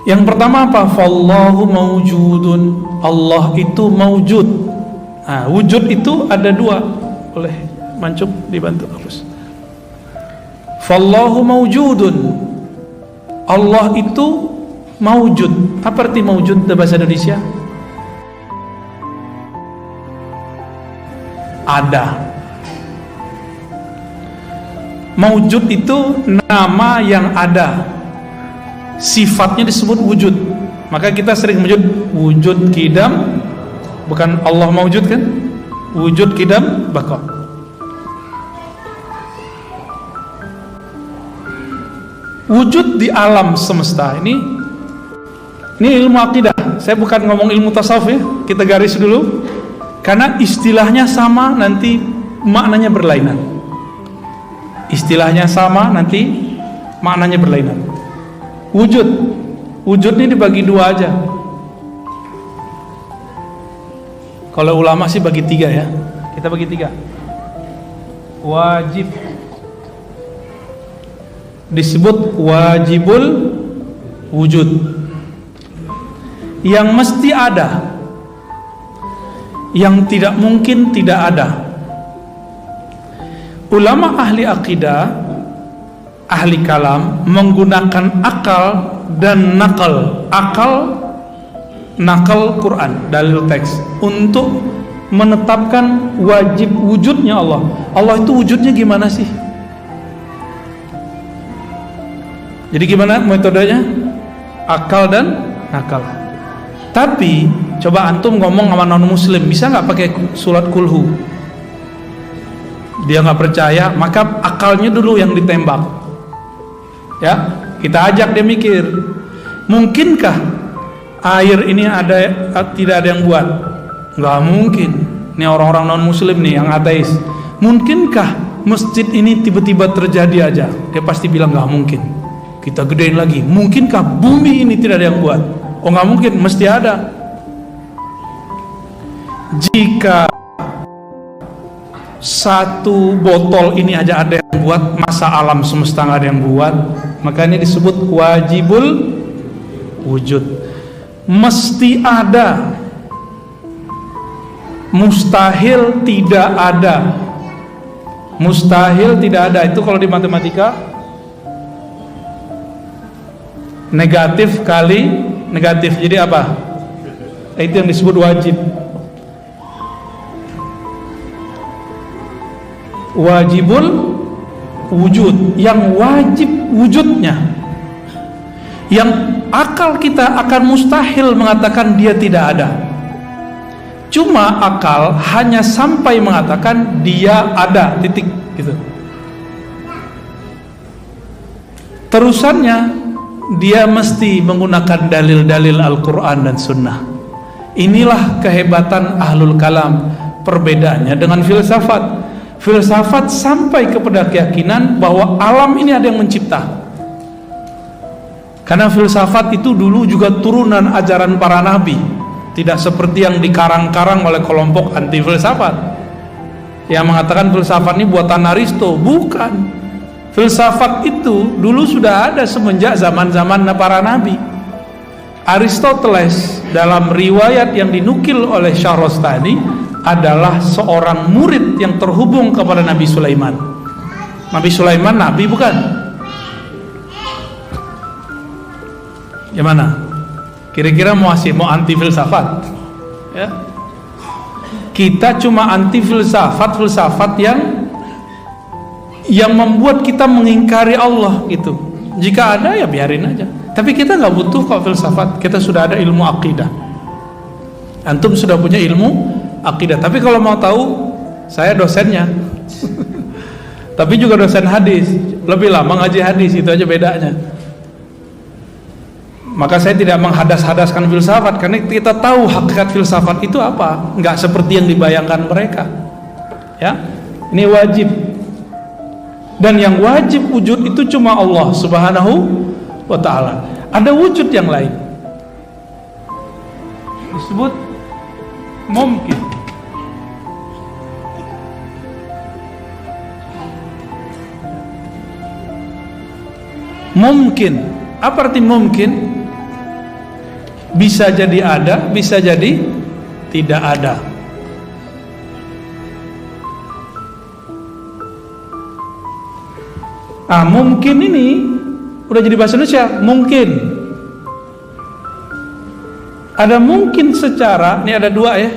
Yang pertama apa? Fallahu mawjudun. Allah itu mawjud. Nah, wujud itu ada dua. Boleh Mancub dibantu hapus. Fallahu mawjudun. Allah itu mawjud. Apa arti mawjud dalam bahasa Indonesia? Ada. Mawjud itu nama yang ada, sifatnya disebut wujud. Maka kita sering menyebut wujud kidam, bukan Allah mawjud kan? Wujud kidam baqa. Wujud di alam semesta ini ilmu akidah. Saya bukan ngomong ilmu tasawuf ya. Kita garis dulu. Karena istilahnya sama, nanti maknanya berlainan. Istilahnya sama, nanti maknanya berlainan. Wujud ini dibagi dua aja. Kalau ulama sih bagi tiga ya. Kita bagi tiga. Wajib, disebut wajibul wujud, yang mesti ada, yang tidak mungkin tidak ada. Ulama ahli akidah, ahli kalam menggunakan akal dan nakal. Nakal Quran, dalil teks, untuk menetapkan wajib wujudnya Allah. Allah itu wujudnya gimana sih? Jadi gimana metodenya? Akal dan nakal. Tapi coba antum ngomong sama non muslim, bisa nggak pakai surat kulhu? Dia nggak percaya, maka akalnya dulu yang ditembak. Ya, kita ajak dia mikir. Mungkinkah air ini tidak ada yang buat? Nggak mungkin. Ini orang-orang non muslim nih yang ateis. Mungkinkah masjid ini tiba-tiba terjadi aja? Dia pasti bilang nggak mungkin. Kita gedein lagi. Mungkinkah bumi ini tidak ada yang buat? Oh nggak mungkin, mesti ada. Jika satu botol ini aja ada yang buat, masa alam semesta nggak ada yang buat? Makanya disebut wajibul wujud. Mesti ada. Mustahil tidak ada. Mustahil tidak ada. Itu kalau di matematika negatif kali negatif, jadi apa? Itu yang disebut wajib. Wajibul wujud, yang wajib wujudnya, yang akal kita akan mustahil mengatakan dia tidak ada. Cuma akal hanya sampai mengatakan dia ada, titik gitu. Terusannya dia mesti menggunakan dalil-dalil Al-Quran dan Sunnah. Inilah kehebatan ahlul kalam. Perbedaannya dengan filsafat. Filsafat sampai kepada keyakinan bahwa alam ini ada yang mencipta. Karena filsafat itu dulu juga turunan ajaran para nabi. Tidak seperti yang dikarang-karang oleh kelompok anti filsafat yang mengatakan filsafat ini buatan Aristo. Bukan. Filsafat itu dulu sudah ada semenjak zaman-zaman para nabi. Aristoteles dalam riwayat yang dinukil oleh Syahrastani adalah seorang murid yang terhubung kepada Nabi Sulaiman. Nabi Sulaiman nabi bukan? Gimana? Kira-kira mau anti filsafat? Ya. Kita cuma anti filsafat yang membuat kita mengingkari Allah gitu. Jika ada ya biarin aja. Tapi kita nggak butuh kok filsafat. Kita sudah ada ilmu akidah. Antum sudah punya ilmu akidah. Tapi kalau mau tahu, saya dosennya. Tapi juga dosen hadis. Lebih lama ngaji hadis, itu aja bedanya. Maka saya tidak menghadas-hadaskan filsafat, karena kita tahu hakikat filsafat itu apa. Nggak seperti yang dibayangkan mereka. Ya, ini wajib. Dan yang wajib wujud itu cuma Allah Subhanahu wa ta'ala. Ada wujud yang lain, disebut mungkin. Mungkin. Apa arti mungkin? Bisa jadi ada, bisa jadi tidak ada. Mungkin ini udah jadi bahasa Indonesia, mungkin. Ada mungkin secara, ini ada dua ya.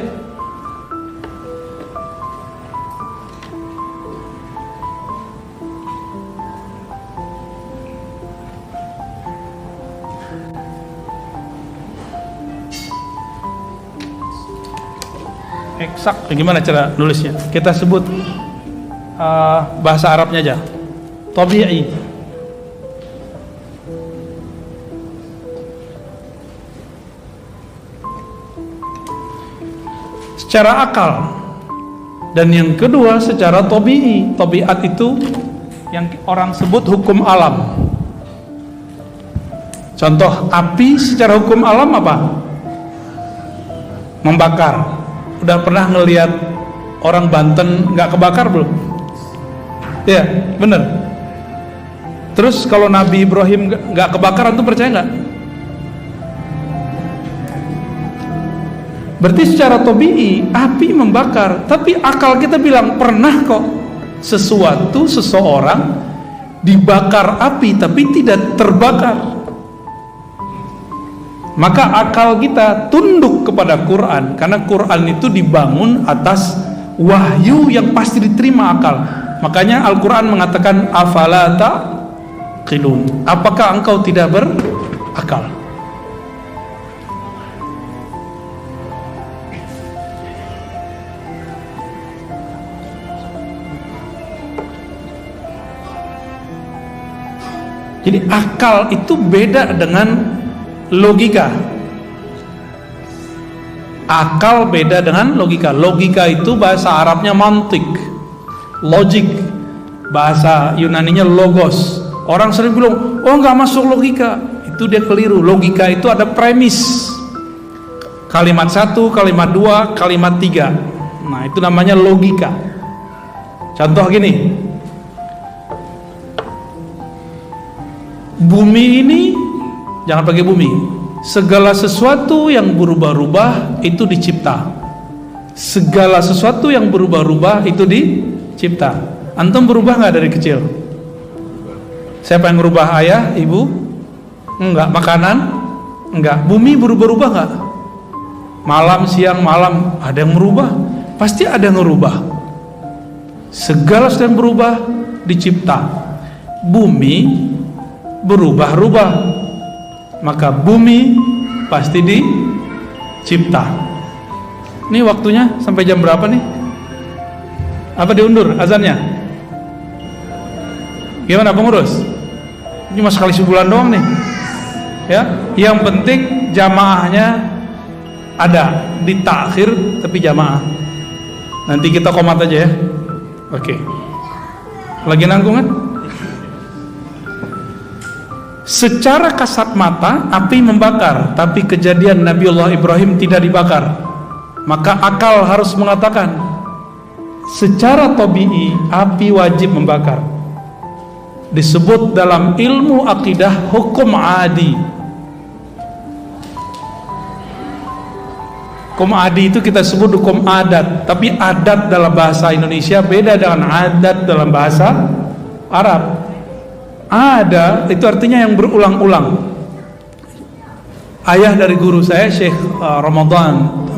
Eksak, gimana cara nulisnya? Kita sebut bahasa Arabnya aja. Tabi'i. Secara akal. Dan yang kedua secara tabi'i. Tabiat itu yang orang sebut hukum alam. Contoh api secara hukum alam apa? Membakar. Udah pernah ngelihat orang Banten nggak kebakar belum? Ya, bener. Terus kalau Nabi Ibrahim nggak kebakar, antum percaya nggak? Berarti secara tabi'i api membakar, tapi akal kita bilang pernah kok seseorang dibakar api tapi tidak terbakar. Maka akal kita tunduk kepada Quran, karena Quran itu dibangun atas wahyu yang pasti diterima akal. Makanya Al-Quran mengatakan afala taqilun, apakah engkau tidak berakal? Jadi akal itu beda dengan logika. Akal beda dengan logika. Logika itu bahasa Arabnya mantik, logik. Bahasa Yunaninya logos. Orang sering bilang, oh nggak masuk logika. Itu dia keliru. Logika itu ada premis. Kalimat satu, kalimat dua, kalimat tiga. Nah itu namanya logika. Contoh gini, bumi ini, jangan pakai bumi, segala sesuatu yang berubah-ubah itu dicipta. Segala sesuatu yang berubah-ubah itu dicipta. Antum berubah nggak dari kecil? Siapa yang merubah? Ayah, ibu? Enggak. Makanan? Enggak. Bumi berubah-ubah nggak? Malam, siang, malam, ada yang merubah? Pasti ada yang merubah. Segala sesuatu yang berubah dicipta. Bumi berubah-ubah, maka bumi pasti dicipta. Ini waktunya sampai jam berapa nih? Apa diundur azannya? Gimana pengurus? Cuma sekali sebulan doang nih. Ya, yang penting jamaahnya ada, ditakhir tapi jamaah. Nanti kita komat aja ya. Oke. Lagi nanggung kan? Secara kasat mata api membakar, tapi kejadian Nabiullah Ibrahim tidak dibakar. Maka akal harus mengatakan secara tabi'i api wajib membakar. Disebut dalam ilmu akidah hukum adi. Hukum adi itu kita sebut hukum adat, tapi adat dalam bahasa Indonesia beda dengan adat dalam bahasa Arab. Ada itu artinya yang berulang-ulang. Ayah dari guru saya Syekh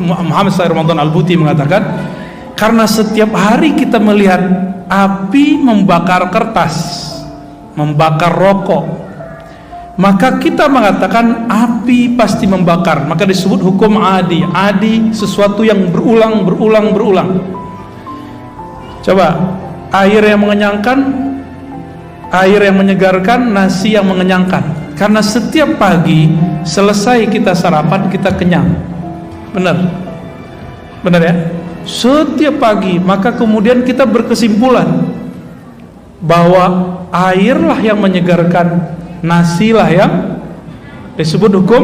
Muhammad Said Ramadan Al-Buti mengatakan, karena setiap hari kita melihat api membakar kertas, membakar rokok, maka kita mengatakan api pasti membakar. Maka disebut hukum adi. Adi sesuatu yang berulang. Coba air yang mengenyangkan, air yang menyegarkan, nasi yang mengenyangkan. Karena setiap pagi selesai kita sarapan, kita kenyang. Benar ya? Setiap pagi, maka kemudian kita berkesimpulan bahwa airlah yang menyegarkan, nasilah yang disebut hukum